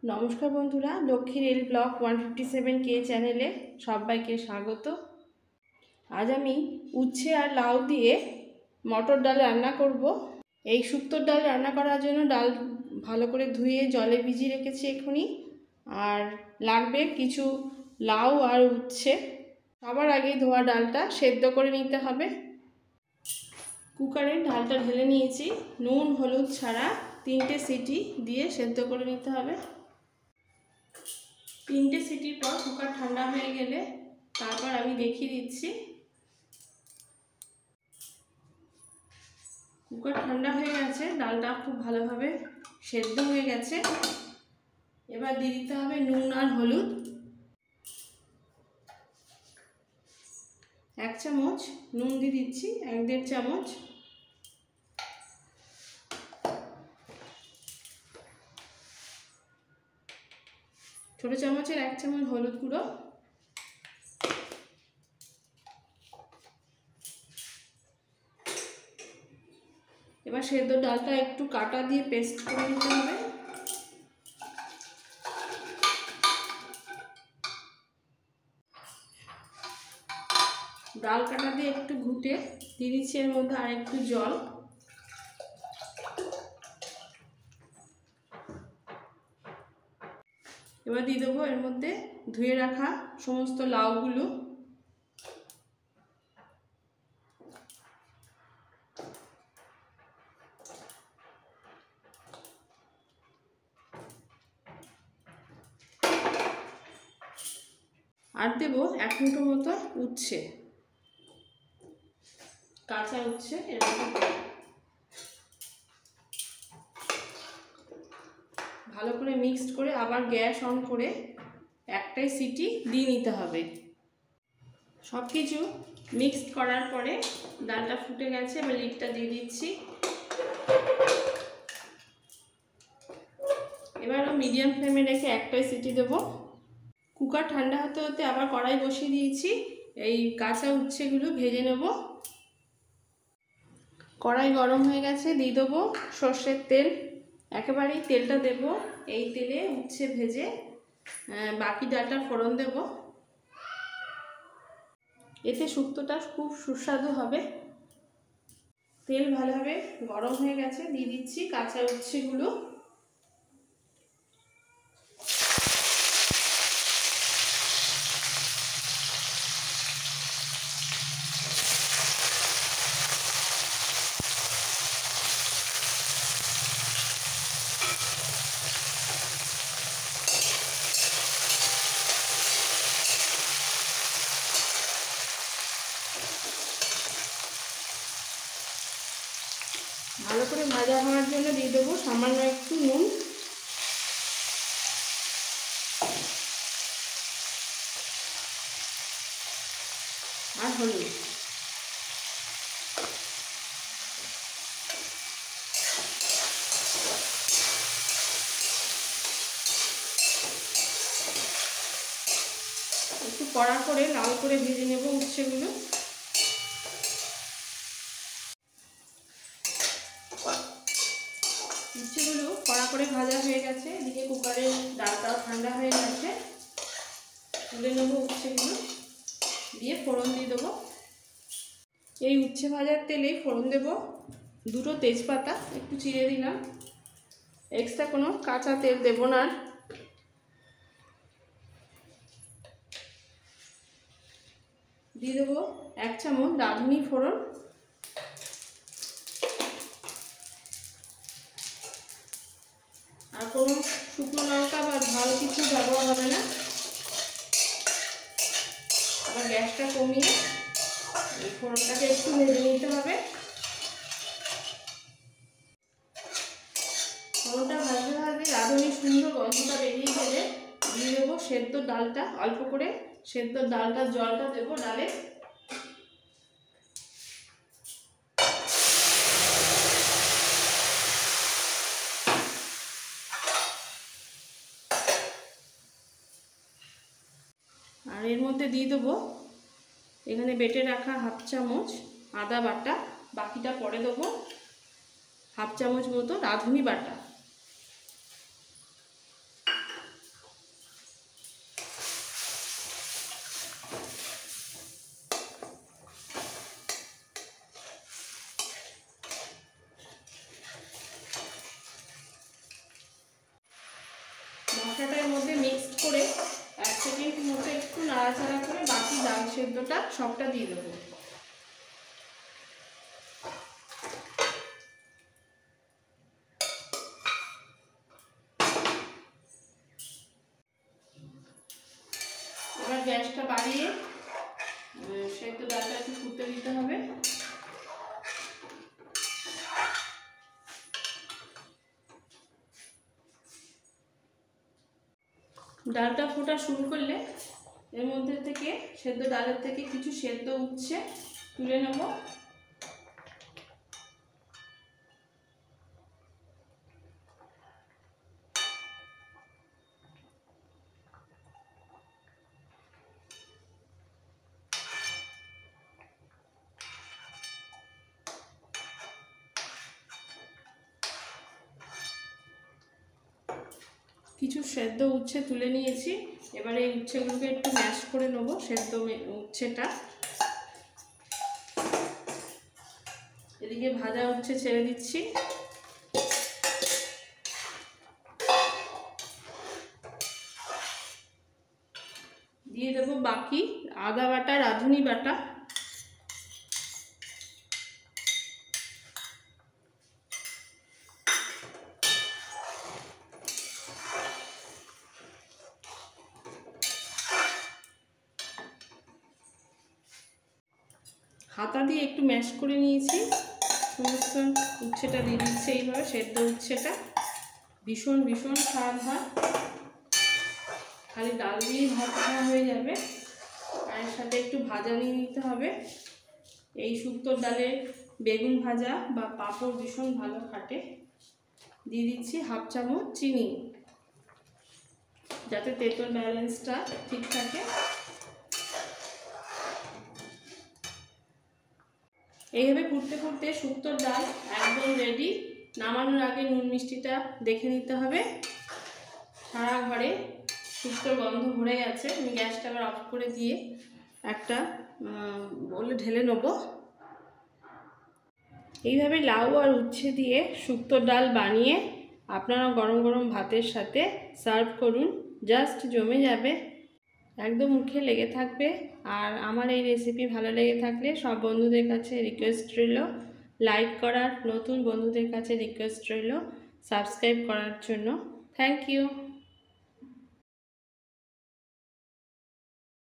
নমস্কার বন্ধুরা, Lakshmi rail blog 157K চ্যানেলে সবাইকে স্বাগত। আজ আমি উচ্ছে আর লাউ দিয়ে মটর ডাল রান্না করব। এই শুক্তোর ডাল রান্না করার জন্য ডাল ভালো করে ধুয়ে জলে ভিজিয়ে রেখেছি এখনই। আর লাগবে কিছু লাউ আর উচ্ছে। সবার আগে ধোয়া ডালটা সেদ্ধ করে নিতে হবে। কুকারে ডালটা ঢেলে নিয়েছি, নুন হলুদ ছাড়া 3টে সিটি দিয়ে সেদ্ধ করে নিতে হবে। 3টে সিটির পর কুকার ঠান্ডা হয়ে গেলে তারপর আমি দেখিয়ে দিচ্ছি। কুকার ঠান্ডা হয়ে গেছে, ডালটা খুব ভালোভাবে সেদ্ধ হয়ে গেছে। এবার দিয়ে দিতে হবে নুন আর হলুদ। 1 চামচ নুন দিয়ে দিচ্ছি, 1-1.5 চামচ। ছোটো চামচের 1 চামচ হলুদ গুঁড়ো। এবার সেদ্ধ ডালটা একটু কাটা দিয়ে পেস্ট করে নিতে হবে। ডাল কাটা দিয়ে একটু ঘুটে দিয়ে দিচ্ছি এর মধ্যে আর একটু জল। এবার দিয়ে দেবো এর মধ্যে ধুয়ে রাখা সমস্ত লাউগুলো। আর দেবো 1 মুঠো মতো উচ্ছে, কাঁচা উচ্ছে। এর মধ্যে ভালো করে মিক্সড করে আবার গ্যাস অন করে একটাই সিটি দিয়ে নিতে হবে। সব কিছু মিক্সড করার পরে ডালটা ফুটে গেছে, এবার লিডটা দিয়ে দিচ্ছি। এবারও মিডিয়াম ফ্লেমে রেখে একটাই সিটি দেবো। কুকার ঠান্ডা হতে হতে আবার কড়াই বসিয়ে দিয়েছি, এই কাঁচা উচ্ছেগুলো ভেজে নেব। কড়াই গরম হয়ে গেছে, দিয়ে দেবো সর্ষের তেল। একেবারেই তেলটা দেব, এই তেলে উচ্ছে ভেজে বাকি ডালটা ফোড়ন দেব। এতে শুক্তোটা খুব সুস্বাদু হবে। তেল ভালোভাবে গরম হয়ে গেছে, দিয়ে দিচ্ছি কাঁচা উচ্ছেগুলো। ভালো করে ভাজা হওয়ার জন্য দিয়ে দেবো সামান্য একটু নুন। আর হলুদ। একটু কড়া করে লাল করে ভেজে নেব উচ্ছেগুলো। উচ্ছেগুলো কড়া করে ভাজা হয়ে গেছে, এদিকে কুকারের ডালটাও ঠান্ডা হয়ে গেছে। তুলে নেবো উচ্ছেগুলো, দিয়ে ফোড়ন দিয়ে দেবো। এই উচ্ছে ভাজার তেলেই ফোড়ন দেব 2টো তেজপাতা একটু চিড়ে দিলাম। এক্সট্রা কোনো কাঁচা তেল দেব না। দিয়ে দেবো 1 চামচ রাঁধুনি ফোড়ন। আর কোনো শুকনো লঙ্কা বা ঝাল কিছু ব্যবহার হবে না। আবার গ্যাসটা কমিয়ে এই ফোড়নটাকে একটু ভেজে নিতে হবে। ফোড়নটা ভাজতে ভাজতে রাঁধুনি সুন্দর গন্ধটা বেরিয়ে গেলে দিয়ে দেবো সেদ্ধ ডালটা। অল্প করে সেদ্ধ ডালটার জলটা দেবো ডালে। আর এর মধ্যে দিয়ে দেবো এখানে বেটে রাখা 1/2 চামচ আদা বাটা, বাকিটা পরে দেবো। 1/2 চামচ মতো রাঁধুনি বাটা। মশলাটার মধ্যে মিক্স করে 1 সেকেন্ড মতো একটু নাড়াচাড়া করে বাকি ডাল সেদ্ধটা সবটা দিয়ে দেবো। এবার গ্যাসটা বাড়িয়ে সেদ্ধ ডালটা একটু ফুটতে দিতে হবে। ডালটা ফোটা শুরু করলে এর মধ্যে থেকে সেদ্ধ ডালের থেকে কিছু সেদ্ধ উচ্ছে তুলে নেব। কিছু সেদ্ধ উচ্ছে তুলে নিয়েছি। এবারে এই উচ্ছেগুলোকে একটু ম্যাশ করে নেব। সেদ্ধ উচ্ছেটা এদিকে ভাজা উচ্ছে ছেড়ে দিচ্ছি। দিয়ে দেবো বাকি আদা বাটা, রাঁধুনি বাটা, হাতা দিয়ে একটু ম্যাশ করে নিয়েছি। সমস্ত উচ্ছেটা দিয়ে দিচ্ছে এইভাবে, সেদ্ধ উচ্ছেটা ভীষণ ভীষণ স্বাদ হয়। খালি ডাল দিয়েই ভাত খাওয়া হয়ে যাবে। আর এর সাথে একটু ভাজা নিয়ে নিতে হবে। এই শুক্তোর ডালে বেগুন ভাজা বা পাঁপড় ভীষণ ভালো খাটে। দিয়ে দিচ্ছি 1/2 চামচ চিনি, যাতে তেঁতোর ব্যালেন্সটা ঠিক থাকে। এইভাবে ফুটতে ফুটতে শুক্তোর ডাল একদম রেডি। নামানোর আগে নুন মিষ্টিটা দেখে নিতে হবে। সারা ঘরে শুক্তোর গন্ধ ভরে গেছে। আমি গ্যাসটা আবার অফ করে দিয়ে একটা বলে ঢেলে নেব। এইভাবে লাউ আর উচ্ছে দিয়ে শুক্তোর ডাল বানিয়ে আপনারা গরম গরম ভাতের সাথে সার্ভ করুন। জাস্ট জমে যাবে, একদম মুখে লেগে থাকবে। আর আমার এই রেসিপি ভালো লেগে থাকলে সব বন্ধুদের কাছে রিকোয়েস্ট রইল লাইক করার, নতুন বন্ধুদের কাছে রিকোয়েস্ট রইল সাবস্ক্রাইব করার জন্য। Thank you.